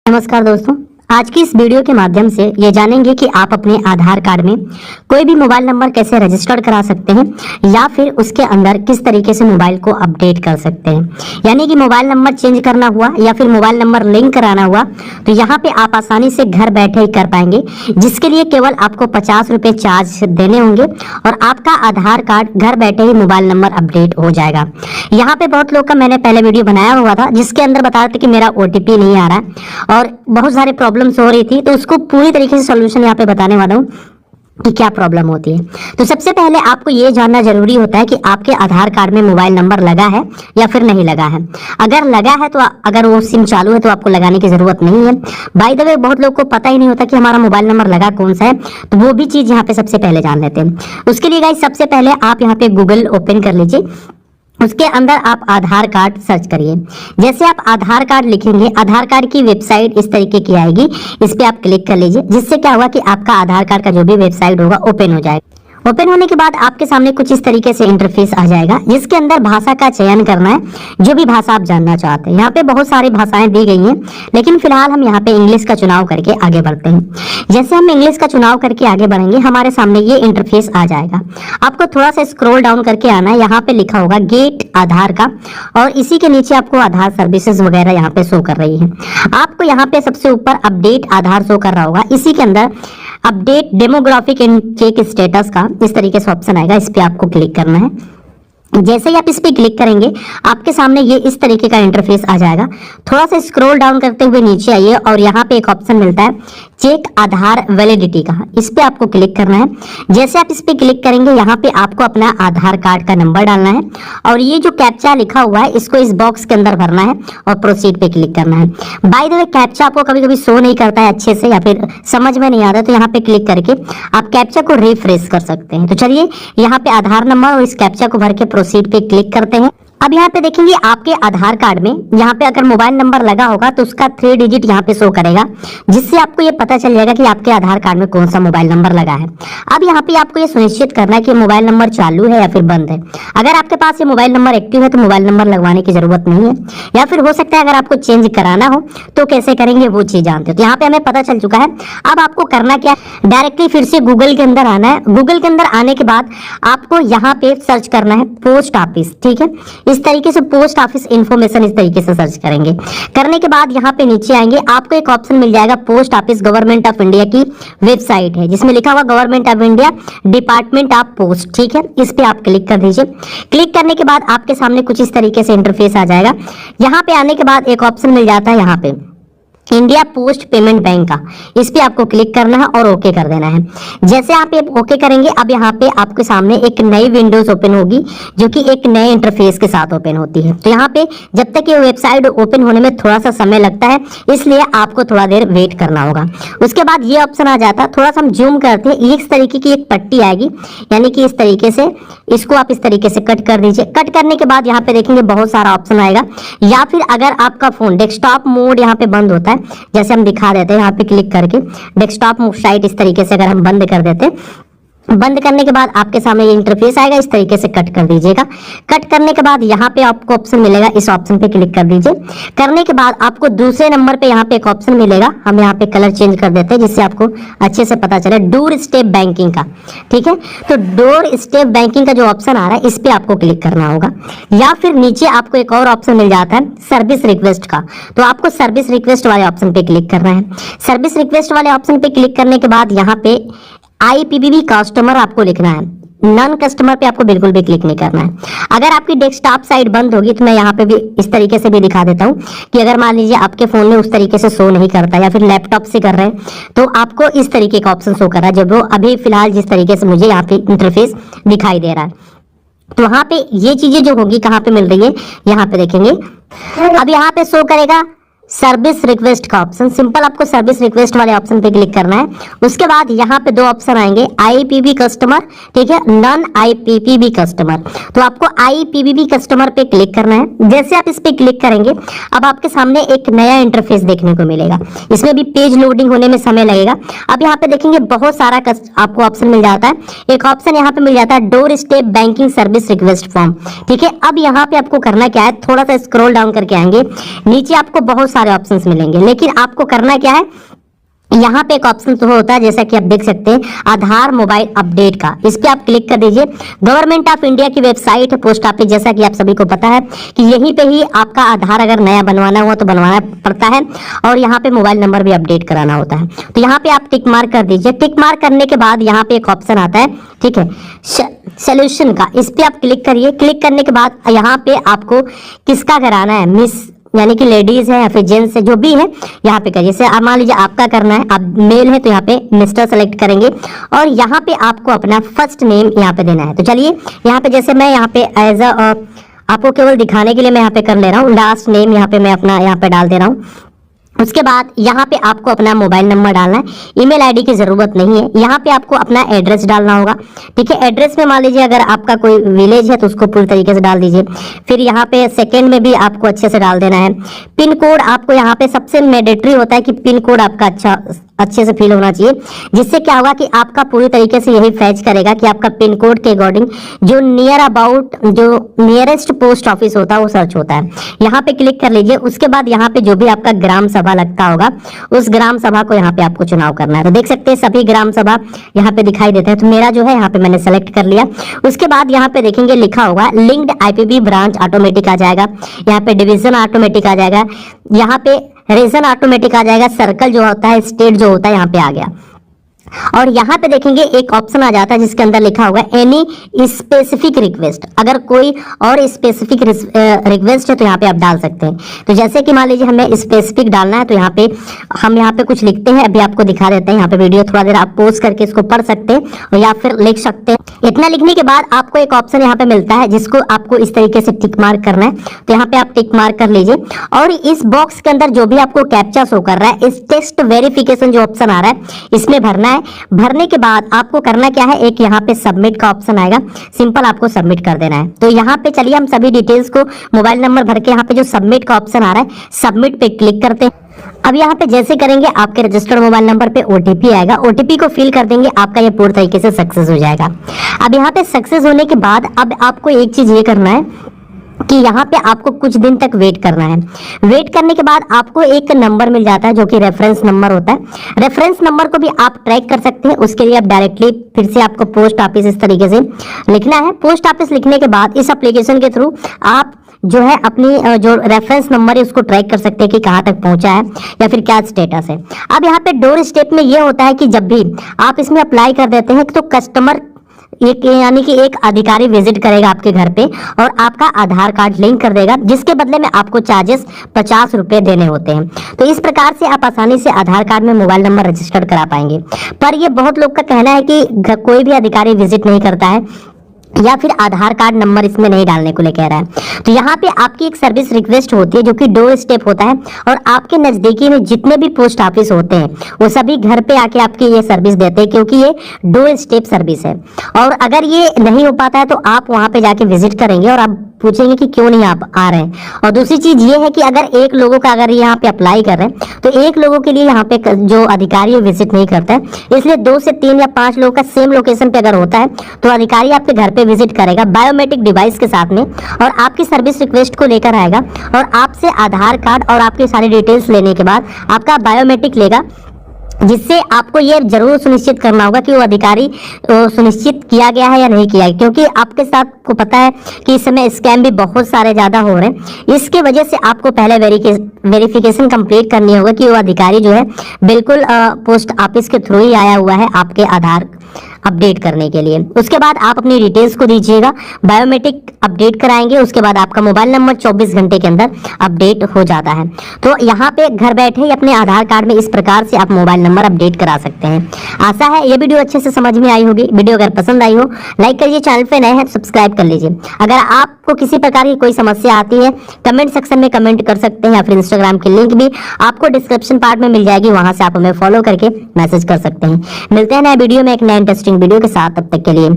नमस्कार दोस्तों, आज की इस वीडियो के माध्यम से ये जानेंगे कि आप अपने आधार कार्ड में कोई भी मोबाइल नंबर कैसे रजिस्टर्ड करा सकते हैं या फिर उसके अंदर किस तरीके से मोबाइल को अपडेट कर सकते हैं। यानी कि मोबाइल नंबर चेंज करना हुआ या फिर मोबाइल नंबर लिंक कराना हुआ तो यहाँ पे आप आसानी से घर बैठे ही कर पाएंगे, जिसके लिए केवल आपको 50 रुपये चार्ज देने होंगे और आपका आधार कार्ड घर बैठे ही मोबाइल नंबर अपडेट हो जाएगा। यहाँ पे बहुत लोग का मैंने पहले वीडियो बनाया हुआ था जिसके अंदर बता रहे थे कि मेरा OTP नहीं आ रहा है और बहुत सारे प्रॉब्लम्स हो रही थी, तो उसको पूरी तरीके से सॉल्यूशन यहाँ पे बताने वाला हूँ कि क्या प्रॉब्लम होती है। तो सबसे पहले आपको ये जानना जरूरी होता है कि आपके आधार कार्ड में मोबाइल नंबर लगा है या फिर नहीं लगा है। अगर लगा है तो अगर वो सिम चालू है तो आपको लगाने की जरूरत नहीं है। बाय द वे बहुत लोग को पता ही नहीं होता कि हमारा मोबाइल नंबर लगा कौन सा है, तो वो भी चीज यहाँ पे सबसे पहले जान लेते हैं। उसके लिए गाइस सबसे पहले आप यहाँ पे गूगल ओपन कर लीजिए, उसके अंदर आप आधार कार्ड सर्च करिए। जैसे आप आधार कार्ड लिखेंगे, आधार कार्ड की वेबसाइट इस तरीके की आएगी, इस पे आप क्लिक कर लीजिए, जिससे क्या होगा कि आपका आधार कार्ड का जो भी वेबसाइट होगा ओपन हो जाएगा। ओपन होने के बाद आपके सामने कुछ इस तरीके से इंटरफेस आ जाएगा, जिसके अंदर भाषा का चयन करना है, जो भी भाषा आप जानना चाहते हैं। यहाँ पे बहुत सारी भाषाएं दी गई हैं, लेकिन फिलहाल हम यहाँ पे इंग्लिश का चुनाव करके आगे बढ़ते हैं। जैसे हम इंग्लिश का चुनाव करके आगे बढ़ेंगे, हमारे सामने ये इंटरफेस आ जाएगा। आपको थोड़ा सा स्क्रॉल डाउन करके आना है, यहाँ पे लिखा होगा गेट आधार का, और इसी के नीचे आपको आधार सर्विसेज वगैरह यहाँ पे शो कर रही है। आपको यहाँ पे सबसे ऊपर अपडेट आधार शो कर रहा होगा, इसी के अंदर update demographic and check status का इस तरीके से ऑप्शन आएगा, इस पे आपको क्लिक करना है। जैसे ही आप इस पे क्लिक करेंगे आपके सामने ये इस तरीके का इंटरफेस आ जाएगा। थोड़ा सा स्क्रॉल डाउन करते हुए नीचे आइए और यहाँ पे एक ऑप्शन मिलता है चेक आधार वैलिडिटी का, इस पे आपको क्लिक करना है। जैसे आप इस पे क्लिक करेंगे यहाँ पे आपको अपना आधार कार्ड का नंबर डालना है और ये जो कैप्चा लिखा हुआ है इसको इस बॉक्स के अंदर भरना है और प्रोसीड पे क्लिक करना है। बाय द वे कैप्चा आपको कभी कभी शो नहीं करता है अच्छे से या फिर समझ में नहीं आता, तो यहाँ पे क्लिक करके आप कैप्चा को रिफ्रेश कर सकते हैं। तो चलिए यहाँ पे आधार नंबर और इस कैप्चा को भर के प्रोसीड पे क्लिक करते हैं। अब यहाँ पे देखेंगे आपके आधार कार्ड में यहाँ पे अगर मोबाइल नंबर लगा होगा तो उसका 3 डिजिट यहाँ पे शो करेगा, जिससे आपको ये पता चल जाएगा कि आपके आधार कार्ड में कौन सा मोबाइल नंबर लगा है। अब यहाँ पे आपको ये सुनिश्चित करना है कि मोबाइल नंबर चालू है या फिर बंद है। अगर आपके पास ये मोबाइल नंबर एक्टिव है तो मोबाइल नंबर लगवाने की जरूरत नहीं है, या फिर हो सकता है अगर आपको चेंज कराना हो तो कैसे करेंगे वो चीज जानते हो। तो यहाँ पे हमें पता चल चुका है। अब आपको करना क्या है, डायरेक्टली फिर से गूगल के अंदर आना है। गूगल के अंदर आने के बाद आपको यहाँ पे सर्च करना है पोस्ट ऑफिस, ठीक है। इस तरीके से पोस्ट ऑफिस इंफॉर्मेशन इस तरीके से सर्च करेंगे। करने के बाद यहाँ पे नीचे आएंगे, आपको एक ऑप्शन मिल जाएगा post office government of India की वेबसाइट है, जिसमें लिखा हुआ government of India department of post, ठीक है। इस पे आप क्लिक कर दीजिए। क्लिक करने के बाद आपके सामने कुछ इस तरीके से इंटरफेस आ जाएगा। यहाँ पे आने के बाद एक ऑप्शन मिल जाता है यहाँ पे इंडिया पोस्ट पेमेंट बैंक का, इस पे आपको क्लिक करना है और ओके कर देना है। जैसे आप ये ओके करेंगे, अब यहाँ पे आपके सामने एक नई विंडोज ओपन होगी, जो कि एक नए इंटरफेस के साथ ओपन होती है। तो यहाँ पे जब तक ये वेबसाइट ओपन होने में थोड़ा सा समय लगता है, इसलिए आपको थोड़ा देर वेट करना होगा। उसके बाद ये ऑप्शन आ जाता है, थोड़ा सा हम जूम करते हैं, इस तरीके की एक पट्टी आएगी, यानी कि इस तरीके से इसको आप इस तरीके से कट कर दीजिए। कट करने के बाद यहाँ पे देखेंगे बहुत सारा ऑप्शन आएगा, या फिर अगर आपका फोन डेस्कटॉप मोड यहाँ पे बंद होता है, जैसे हम दिखा देते हैं यहाँ पे क्लिक करके डेस्कटॉप साइट इस तरीके से अगर हम बंद कर देते हैं, बंद करने के बाद आपके सामने ये इंटरफेस आएगा, इस तरीके से कट कर दीजिएगा। कट करने के बाद यहाँ पे आपको ऑप्शन मिलेगा, इस ऑप्शन पे क्लिक कर दीजिए। करने के बाद आपको दूसरे नंबर पे यहाँ पे एक ऑप्शन मिलेगा, हम यहाँ पे कलर चेंज कर देते हैं जिससे आपको अच्छे से पता चले, डोर स्टेप बैंकिंग का, ठीक है। तो डोर स्टेप बैंकिंग का जो ऑप्शन आ रहा है इस पे आपको क्लिक करना होगा, या फिर नीचे आपको एक और ऑप्शन मिल जाता है सर्विस रिक्वेस्ट का, तो आपको सर्विस रिक्वेस्ट वाले ऑप्शन पे क्लिक करना है। सर्विस रिक्वेस्ट वाले ऑप्शन पे क्लिक करने के बाद यहाँ पे IPPB कस्टमर आपको लिखना है, नॉन कस्टमर पे आपको बिल्कुल भी क्लिक नहीं करना है। अगर आपकी डेस्कटॉप साइट बंद होगी तो मैं यहाँ पे भी इस तरीके से भी दिखा देता हूँ कि अगर मान लीजिए आपके फोन में उस तरीके से शो नहीं करता या फिर लैपटॉप से कर रहे हैं, तो आपको इस तरीके का ऑप्शन शो कर रहा है, जब वो अभी फिलहाल जिस तरीके से मुझे यहाँ पे इंटरफेस दिखाई दे रहा है। तो वहां पे ये चीजें जो होगी कहाँ पे मिल रही है, यहाँ पे देखेंगे। अब यहाँ पे शो करेगा सर्विस रिक्वेस्ट का ऑप्शन, सिंपल आपको सर्विस रिक्वेस्ट वाले ऑप्शन पे क्लिक करना है। उसके बाद यहाँ पे 2 ऑप्शन आएंगे, IPPB कस्टमर, ठीक है, नॉन IPPB कस्टमर। तो आपको IPPB कस्टमर पे क्लिक करना है। जैसे आप इस पे क्लिक करेंगे, अब आपके सामने एक नया इंटरफेस देखने को मिलेगा, इसमें भी पेज लोडिंग होने में समय लगेगा। अब यहाँ पे देखेंगे बहुत सारा आपको ऑप्शन मिल जाता है। एक ऑप्शन यहाँ पे मिल जाता है door step banking service request form, ठीक है। अब यहाँ पे आपको करना क्या है, थोड़ा सा स्क्रॉल डाउन करके आएंगे, नीचे आपको बहुत सारे ऑप्शंस मिलेंगे, लेकिन आपको करना क्या है, यहाँ पे एक ऑप्शन तो होता है जैसा कि आप देख सकते हैं आधार मोबाइल अपडेट का, इस पे आप क्लिक कर दीजिए। गवर्नमेंट ऑफ इंडिया की वेबसाइट है पोस्ट ऑफिस, जैसा कि आप सभी को पता है कि यहीं पे ही आपका आधार अगर नया बनवाना हुआ तो बनवाना पड़ता है, और यहाँ पे मोबाइल नंबर भी अपडेट कराना होता है। तो यहाँ पे आप टिक मार्क कर दीजिए। टिक मार्क करने के बाद यहाँ पे एक ऑप्शन आता है, ठीक है, सोल्यूशन का, इस पे आप क्लिक करिए। क्लिक करने के बाद यहाँ पे आपको किसका कराना है, मिस यानी कि लेडीज है या फिर जेंट्स है, जो भी है यहाँ पे करिए। जैसे मान लीजिए आपका करना है, आप मेल है तो यहाँ पे मिस्टर सेलेक्ट करेंगे, और यहाँ पे आपको अपना फर्स्ट नेम यहाँ पे देना है। तो चलिए यहाँ पे जैसे मैं यहाँ पे एज अ आपको केवल दिखाने के लिए मैं यहाँ पे कर ले रहा हूँ, लास्ट नेम यहाँ पे मैं अपना यहाँ पे डाल दे रहा हूँ। उसके बाद यहाँ पे आपको अपना मोबाइल नंबर डालना है, ईमेल आईडी की जरूरत नहीं है। यहाँ पे आपको अपना एड्रेस डालना होगा, ठीक है। एड्रेस में मान लीजिए अगर आपका कोई विलेज है तो उसको पूरी तरीके से डाल दीजिए। फिर यहाँ पे सेकंड में भी आपको अच्छे से डाल देना है। पिन कोड आपको यहाँ पे सबसे मैंडेटरी होता है कि पिन कोड आपका अच्छे से फिल होना चाहिए, जिससे क्या होगा कि आपका पूरी तरीके से यही फैच करेगा कि आपका पिन कोड के अकॉर्डिंग जो नियर अबाउट जो नियरेस्ट पोस्ट ऑफिस होता है वो सर्च होता है। यहाँ पे क्लिक कर लीजिए। उसके बाद यहाँ पे जो भी आपका ग्राम सभा लगता होगा उस ग्राम सभा को यहाँ पे आपको चुनाव करना है। तो देख सकते हैं सभी ग्राम सभा यहाँ पे दिखाई देते हैं, तो मेरा जो है यहाँ पे मैंने सेलेक्ट कर लिया। उसके बाद यहाँ पे देखेंगे लिखा होगा लिंक्ड आईपीबी ब्रांच ऑटोमेटिक आ जाएगा, यहाँ पे डिवीजन ऑटोमेटिक आ जाएगा, यहाँ पे रीजन ऑटोमेटिक आ जाएगा, सर्कल जो होता है, स्टेट जो होता है यहाँ पे आ गया। और यहाँ पे देखेंगे एक ऑप्शन आ जाता है जिसके अंदर लिखा होगा एनी स्पेसिफिक रिक्वेस्ट, अगर कोई और स्पेसिफिक रिक्वेस्ट है तो यहाँ पे आप डाल सकते हैं। तो जैसे कि मान लीजिए हमें स्पेसिफिक डालना है, तो यहाँ पे हम यहाँ पे कुछ लिखते हैं, अभी आपको दिखा देते हैं। यहाँ पे वीडियो थोड़ा देर आप पॉज करके इसको पढ़ सकते हैं और या फिर लिख सकते हैं। इतना लिखने के बाद आपको एक ऑप्शन यहाँ पे मिलता है जिसको आपको इस तरीके से टिक मार्क करना है। तो यहाँ पे आप टिक मार्क कर लीजिए, और इस बॉक्स के अंदर जो भी आपको कैप्चा शो कर रहा है, इस टेस्ट वेरिफिकेशन जो ऑप्शन आ रहा है इसमें भरना है। भरने के बाद आपको करना क्या है, एक यहाँ पे सबमिट का ऑप्शन आएगा, सिंपल आपको सबमिट कर देना है। तो यहाँ पे चलिए हम सभी डिटेल्स को मोबाइल नंबर भर के यहाँ पे जो सबमिट का ऑप्शन आ रहा है सबमिट पे क्लिक करते हैं। अब यहाँ पे जैसे करेंगे आपके रजिस्टर्ड मोबाइल नंबर पे ओटीपी आएगा, ओटीपी को फिल कर देंगे, आपका ये पूरी तरीके से सक्सेस हो जाएगा। अब यहाँ पे सक्सेस होने के बाद अब आपको एक चीज ये करना है कि यहाँ पे आपको कुछ दिन तक वेट करना है। वेट करने के बाद आपको एक नंबर मिल जाता है जो कि रेफरेंस नंबर होता है। रेफरेंस नंबर को भी आप ट्रैक कर सकते हैं। उसके लिए आप डायरेक्टली फिर से आपको पोस्ट ऑफिस इस तरीके से लिखना है। पोस्ट ऑफिस लिखने के बाद इस एप्लीकेशन के थ्रू आप जो है अपनी जो रेफरेंस नंबर है उसको ट्रैक कर सकते हैं कि कहाँ तक पहुंचा है या फिर क्या स्टेटस है। अब यहाँ पे डोर स्टेप में ये होता है कि जब भी आप इसमें अप्लाई कर देते हैं तो कस्टमर एक यानी कि एक अधिकारी विजिट करेगा आपके घर पे और आपका आधार कार्ड लिंक कर देगा, जिसके बदले में आपको चार्जेस 50 रुपए देने होते हैं। तो इस प्रकार से आप आसानी से आधार कार्ड में मोबाइल नंबर रजिस्टर्ड करा पाएंगे। पर ये बहुत लोग का कहना है कि कोई भी अधिकारी विजिट नहीं करता है या फिर आधार कार्ड नंबर इसमें नहीं डालने को ले कह रहा है। तो यहाँ पे आपकी एक सर्विस रिक्वेस्ट होती है जो कि डोर स्टेप होता है, और आपके नजदीकी में जितने भी पोस्ट ऑफिस होते हैं वो सभी घर पे आके आपकी ये सर्विस देते हैं, क्योंकि ये डोर स्टेप सर्विस है। और अगर ये नहीं हो पाता है तो आप वहां पे जाके विजिट करेंगे और आप पूछेंगे कि क्यों नहीं आप आ रहे हैं। और दूसरी चीज ये है कि अगर एक लोगों का अगर यहाँ पे अप्लाई कर रहे हैं तो एक लोगों के लिए यहाँ पे जो अधिकारी विजिट नहीं करता है, इसलिए 2 से 3 या 5 लोगों का सेम लोकेशन पे अगर होता है तो अधिकारी आपके घर पे विजिट करेगा बायोमेट्रिक डिवाइस के साथ में, और आपकी सर्विस रिक्वेस्ट को लेकर आएगा और आपसे आधार कार्ड और आपकी सारी डिटेल्स लेने के बाद आपका बायोमेट्रिक लेगा, जिससे आपको ये जरूर सुनिश्चित करना होगा कि वो अधिकारी सुनिश्चित किया गया है या नहीं किया है, क्योंकि आपके साथ को पता है कि इस समय स्कैम भी बहुत सारे ज्यादा हो रहे हैं। इसके वजह से आपको पहले वेरिफिकेशन कंप्लीट करनी होगा कि वो अधिकारी जो है बिल्कुल पोस्ट ऑफिस के थ्रू ही आया हुआ है आपके आधार अपडेट करने के लिए। उसके बाद आप अपनी डिटेल्स को दीजिएगा, बायोमेट्रिक अपडेट कराएंगे, उसके बाद आपका मोबाइल नंबर 24 घंटे के अंदर अपडेट हो जाता है। तो यहाँ पे घर बैठे ही अपने आधार कार्ड में इस प्रकार से आप मोबाइल नंबर अपडेट करा सकते हैं। आशा है ये वीडियो अच्छे से समझ में आई होगी। वीडियो अगर पसंद आई हो लाइक करिए, चैनल पे नए हैं सब्सक्राइब कर लीजिए। अगर आपको किसी प्रकार की कोई समस्या आती है कमेंट सेक्शन में कमेंट कर सकते हैं, या फिर इंस्टाग्राम की लिंक भी आपको डिस्क्रिप्शन पार्ट में मिल जाएगी, वहां से आप हमें फॉलो करके मैसेज कर सकते हैं। मिलते हैं नए वीडियो में एक नए इंटरेस्टिंग वीडियो के साथ, तब तक के लिए।